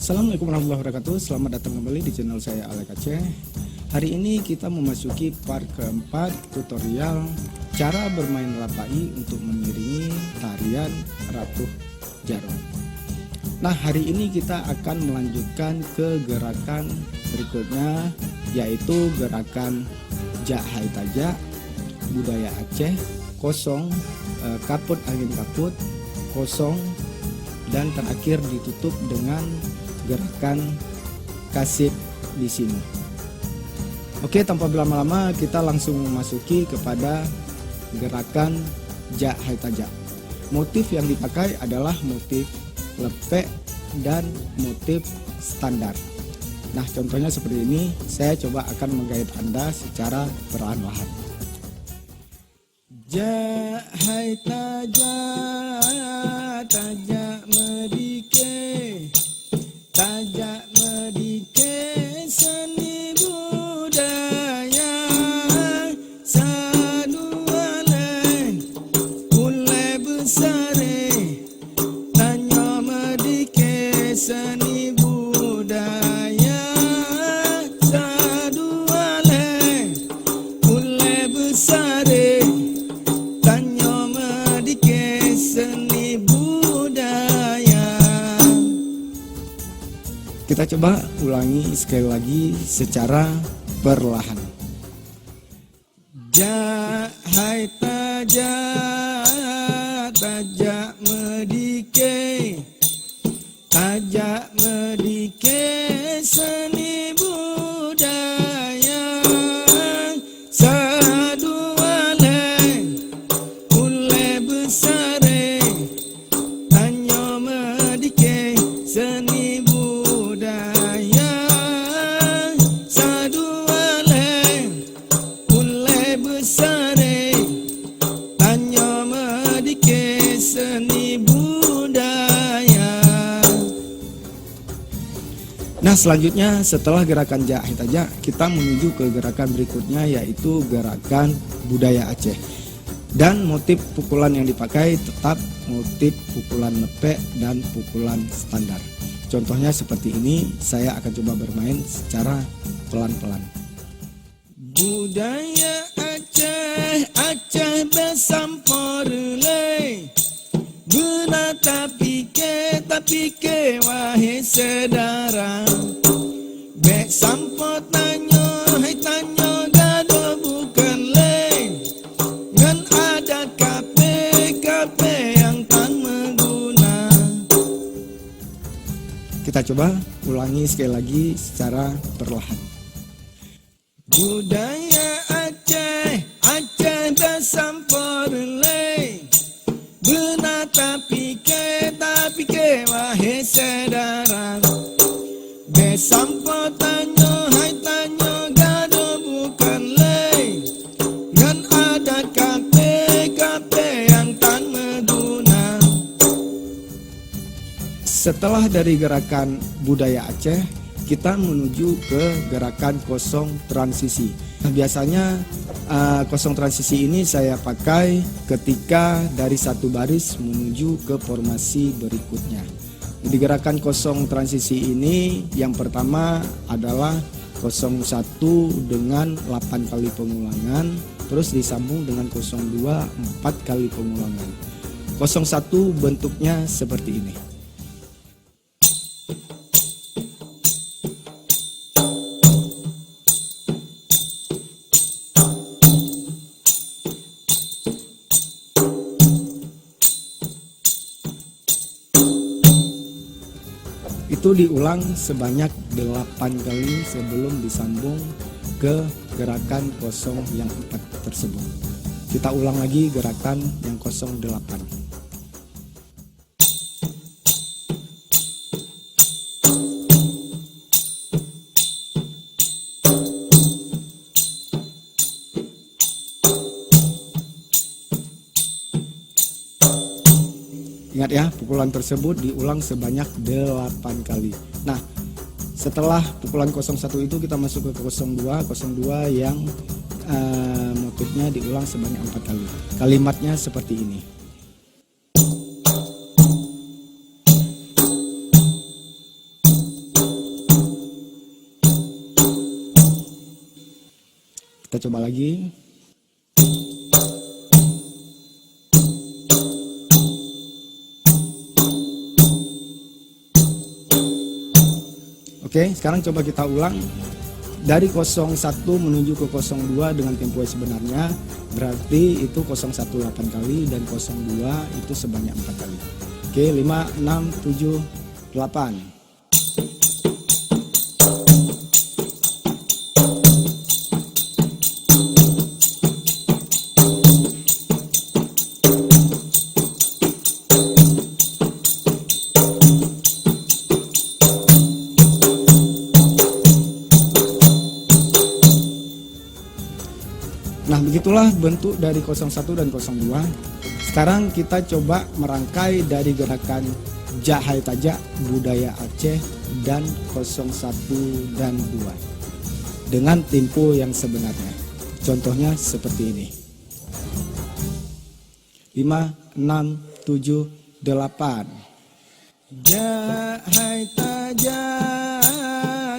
Assalamualaikum warahmatullahi wabarakatuh. Selamat datang kembali di channel saya Alek Aceh. Hari ini kita memasuki part keempat tutorial cara bermain lapai untuk mengiringi tarian Ratu Jarum. Nah, hari ini kita akan melanjutkan ke gerakan berikutnya, yaitu gerakan Jak Hai Tajak, budaya Aceh, kosong, kaput angin kaput, kosong, dan terakhir ditutup dengan gerakan kasih di sini. Oke, tanpa berlama-lama kita langsung memasuki kepada gerakan Jak Hai Tajak. Motif yang dipakai adalah motif lepek dan motif standar. Nah, contohnya seperti ini. Saya coba akan menggait Anda secara perlahan-lahan. Jak hai tajak, tajak medike, tajak medike, seni budaya saduale, ule besare, tanyo medike, seni budaya saduale, ule besare, tanyo medike, seni budaya. Kita coba ulangi sekali lagi secara perlahan. Jak hai tajak, tajak medike, tajak medike, seni budaya saduale, ule besare, tanyo medike, seni budaya saduale, ule besare, tanyo medike, seni budaya. Nah, selanjutnya setelah gerakan Jak Hai Tajak, kita menuju ke gerakan berikutnya, yaitu gerakan budaya Aceh. Dan motif pukulan yang dipakai tetap motif pukulan lepek dan pukulan standar. Contohnya seperti ini. Saya akan coba bermain secara pelan-pelan. Budaya Aceh, Aceh besampor le, guna tapi ke wahai sedara, bek sampor tanyo, hai tanyo gado bukan le, ngan ada kape yang tan mengguna. Kita coba ulangi sekali lagi secara perlahan. Budaya Aceh, Aceh besampor le, guna tapi ke wahai sedara, besampor tanyo, hai tanyo gado bukan le, ngan ada kape yang tan mengguna. Setelah dari gerakan budaya Aceh, kita menuju ke gerakan kosong transisi. Nah, biasanya kosong transisi ini saya pakai ketika dari satu baris menuju ke formasi berikutnya. Di gerakan kosong transisi ini, yang pertama adalah 01 dengan 8 kali pengulangan, terus disambung dengan 02 4 kali pengulangan. 01 bentuknya seperti ini. Itu diulang sebanyak 8 kali sebelum disambung ke gerakan kosong yang 4 tersebut. Kita ulang lagi gerakan yang 08. Ingat ya, pukulan tersebut diulang sebanyak 8 kali. Nah, setelah pukulan 01 itu kita masuk ke 02 yang motifnya diulang sebanyak 4 kali. Kalimatnya seperti ini. Kita coba lagi. Oke, sekarang coba kita ulang. Dari 01 menuju ke 02 dengan tempo yang sebenarnya, berarti itu 01 8 kali dan 02 itu sebanyak 4 kali. Oke, 5, 6, 7, 8. Nah, begitulah bentuk dari 01 dan 02. Sekarang kita coba merangkai dari gerakan Jahai Tajak Budaya Aceh dan 01 dan 2 dengan tempo yang sebenarnya. Contohnya seperti ini. 5, 6, 7, 8. Jahai tajak,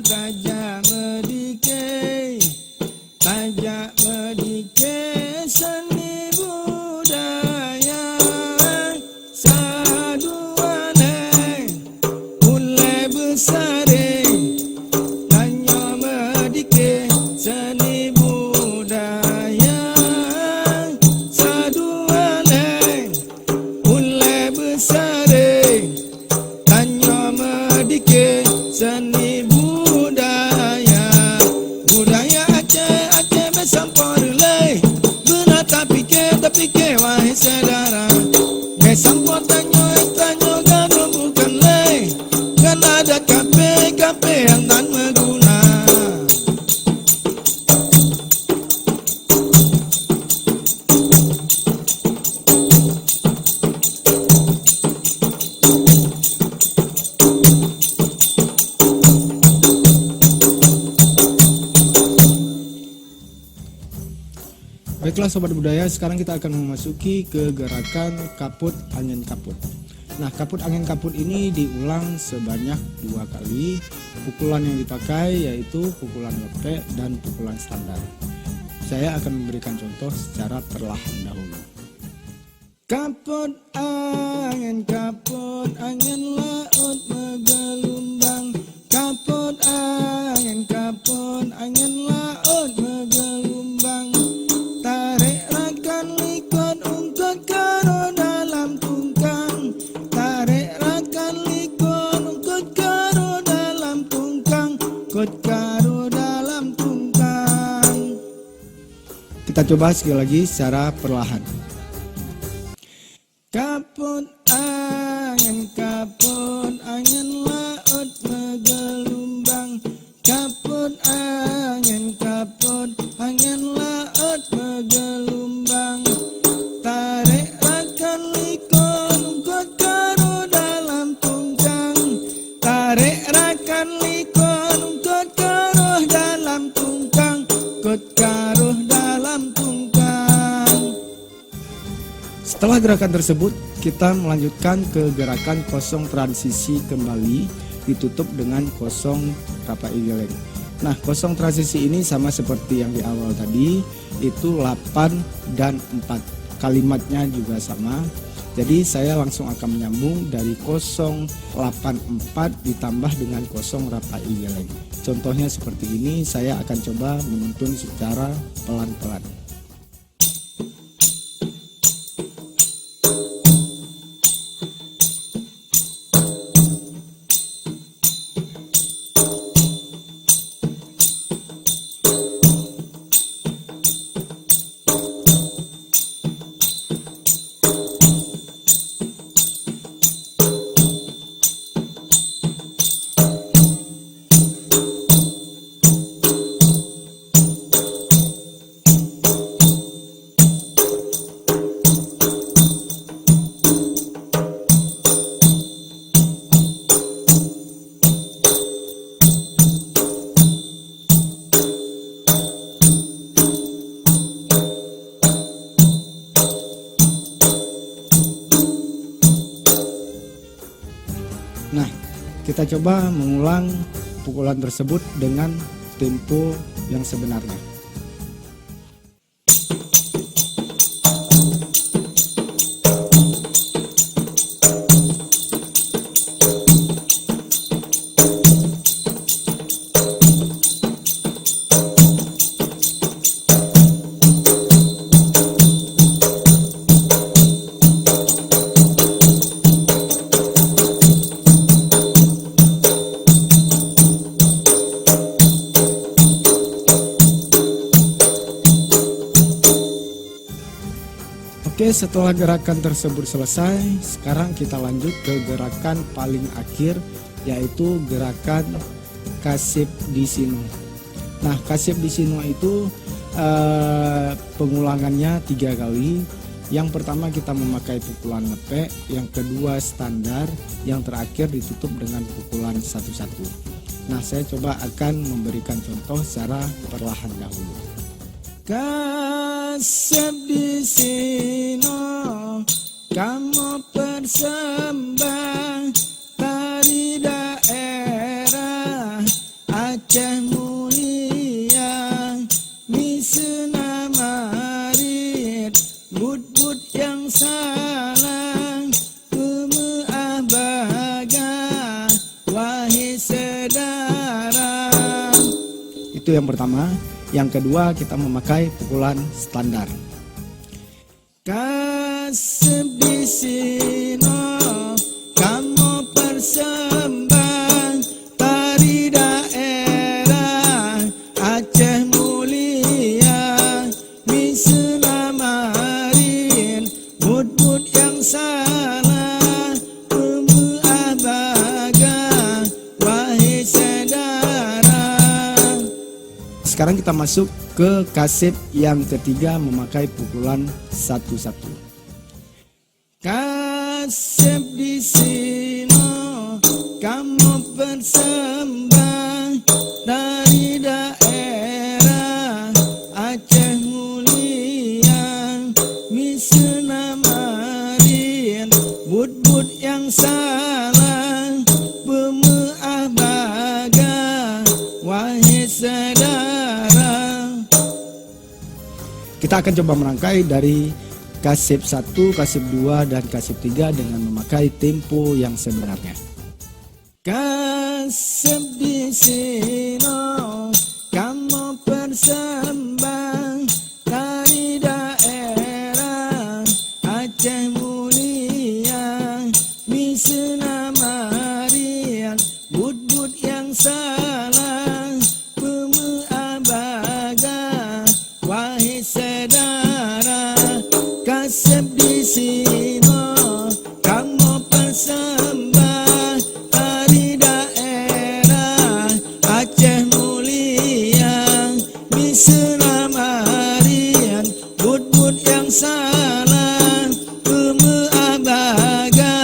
tajak medike, tajak medike seni budaya saduane mulai besare hanya medike seni budaya saduane mulai besare hanya medike seni budaya budaya Aceh besampor le benar tapi ke wahai saudara besampor tanyo gado bukan le kan ada kape yang tan meguna. Baiklah sobat budaya, sekarang kita akan memasuki ke gerakan kaput angin kaput. Nah, kaput angin kaput ini diulang sebanyak 2 kali. Pukulan yang dipakai yaitu pukulan lepek dan pukulan standar. Saya akan memberikan contoh secara perlahan dahulu. Kaput angin laut menggelombang. Kaput angin laut menggelombang. Tarik rakan likut ungkut karo dalam tungkang. Tarik rakan likut ungkut karo dalam tungkang. Kut karo dalam tungkang. Kita coba sekali lagi secara perlahan. Kaput angin laut menggelombang. Kaput angin laut menggelombang. Tarik rakan likut ungkut karo dalam tungkang. Tarik rakan likut ungkut karo dalam tungkang. Kut karo dalam tungkang. Setelah gerakan tersebut, kita melanjutkan ke gerakan kosong transisi kembali ditutup dengan kosong rapai geleng. Nah, kosong transisi ini sama seperti yang di awal tadi, itu 8 dan 4. Kalimatnya juga sama. Jadi saya langsung akan menyambung dari 084 ditambah dengan kosong rapai geleng. Contohnya seperti ini, saya akan coba menuntun secara pelan-pelan. Nah, kita coba mengulang pukulan tersebut dengan tempo yang sebenarnya. Oke, setelah gerakan tersebut selesai, sekarang kita lanjut ke gerakan paling akhir, yaitu gerakan kasib di sino. Nah, kasib di sino itu pengulangannya 3 kali. Yang pertama kita memakai pukulan ngepek, yang kedua standar, yang terakhir ditutup dengan pukulan satu-satu. Nah, saya coba akan memberikan contoh secara perlahan dahulu. Kasib di sino, kamu persembah dari daerah Aceh Mulia, misena marit, but yang salah, pemeah baga, wahai saudara. Itu yang pertama. Yang kedua kita memakai pukulan standar. Kasib di sino, kamu persembah dari daerah Aceh Mulia, misena marin, but yang salah, pemeah baga, wahai saudara. Sekarang kita masuk ke kasib yang ketiga memakai pukulan satu-satu. Kasib di sino, kamu persembah dari daerah Aceh Mulia, misena marin, but yang salah, pemeah baga, wahai saudara. Kita akan coba merangkai dari kasib 1, kasib 2, dan kasib 3 dengan memakai tempo yang sebenarnya. Kasib di sino, kamu persembah dari daerah Aceh Mulia, misena marin, but yang salah, pemeah baga, wahai saudara. Kasib di sino, kamu persembah dari daerah Aceh Mulia, misena marin, but yang salah, pemeah baga,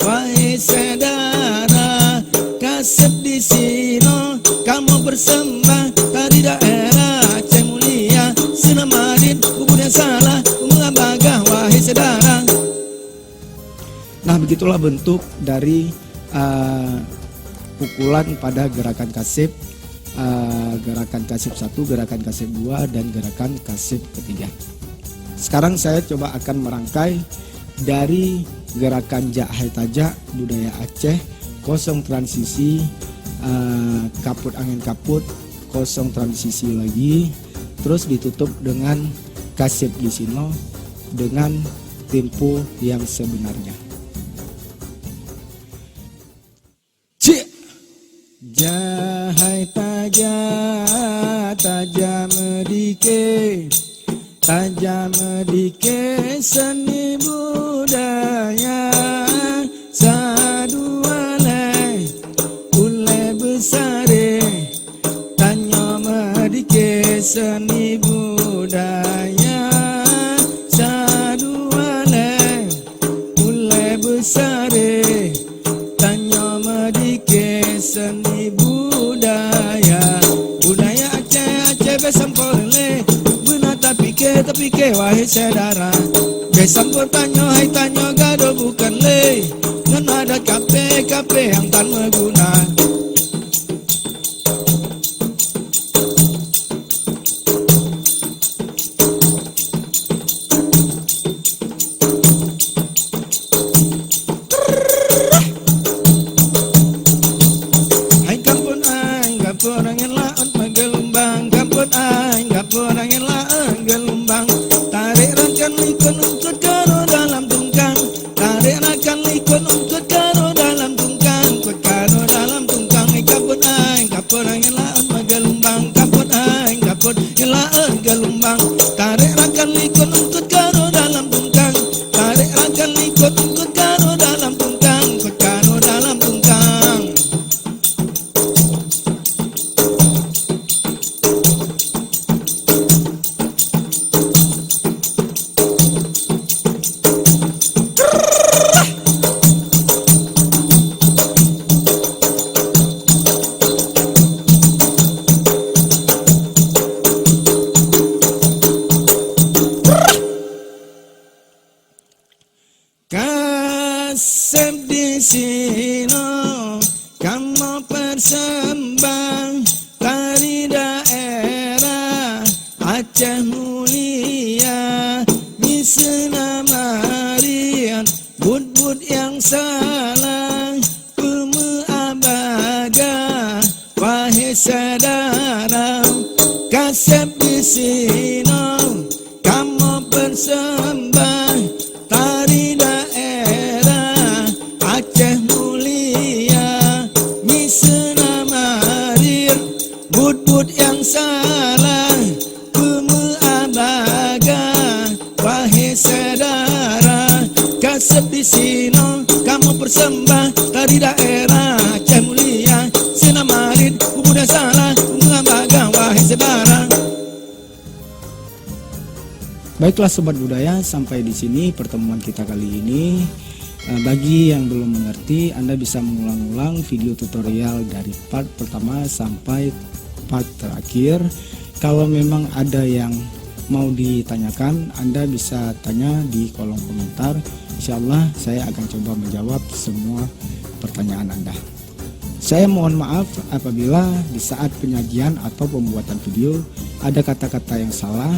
wahai saudara. Kasib di sino, kamu persembah dari daerah Aceh Mulia, misena marin, but yang salah, pemeah baga, wahai saudara. Nah, begitulah bentuk dari pukulan pada gerakan kasib, gerakan kasib 1, gerakan kasib 2, dan gerakan kasib ketiga. Sekarang saya coba akan merangkai dari gerakan jak hai tajak budaya Aceh, kosong transisi, kaput angin kaput, kosong transisi lagi, terus ditutup dengan kasib di sino dengan tempo yang sebenarnya. Jahai tajam, tajam medike, tajam medike, seni budaya saduale, ule besare, tanyo medike, seni budaya saduale, ule besare, tanyo medike, seni budaya. Budaya Aceh, Aceh besampole, benar tapi ke wahai saudara. Besampol tanyo, hai tanyo gado bukan le, ngan ada kape yang tan meguna. Tarik rangkan likun untuk karo dalam tungkang, tarik rangkan likun untuk karo dalam tungkang, karo bisino kamu persembah tari daerah Aceh mulia Misena marian bud-bud yang salah Abaga wahai saudara kasep bisino kamu persembah tari daerah Aceh mulia Misena marir bud-bud yang salah abaga wahai saudara kasep bisino kamu persembah tari daerah Aceh mulia Misena marir bud-bud yang salah abaga wahai saudara. Baiklah sobat budaya, sampai di sini pertemuan kita kali ini. Bagi yang belum mengerti, Anda bisa mengulang-ulang video tutorial dari part pertama sampai part terakhir. Kalau memang ada yang mau ditanyakan, Anda bisa tanya di kolom komentar. Insya Allah saya akan coba menjawab semua pertanyaan Anda. Saya mohon maaf apabila di saat penyajian atau pembuatan video ada kata-kata yang salah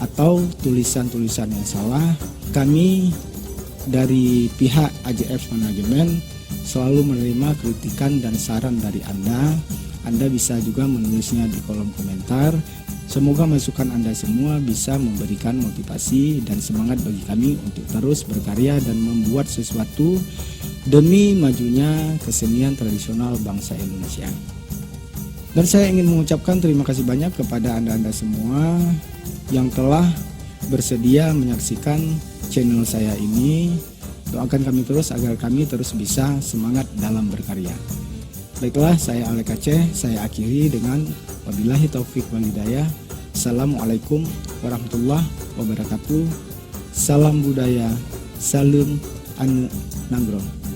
atau tulisan-tulisan yang salah. Kami dari pihak AJF Manajemen selalu menerima kritikan dan saran dari Anda. Anda bisa juga menulisnya di kolom komentar. Semoga masukan Anda semua bisa memberikan motivasi dan semangat bagi kami untuk terus berkarya dan membuat sesuatu demi majunya kesenian tradisional bangsa Indonesia. Dan saya ingin mengucapkan terima kasih banyak kepada Anda-Anda semua yang telah bersedia menyaksikan channel saya ini. Doakan kami terus agar kami terus bisa semangat dalam berkarya. Baiklah, saya Alek Aceh, saya akhiri dengan wabillahi taufik wal hidayah. Assalamualaikum warahmatullahi wabarakatuh. Salam budaya, salam anu nanggro.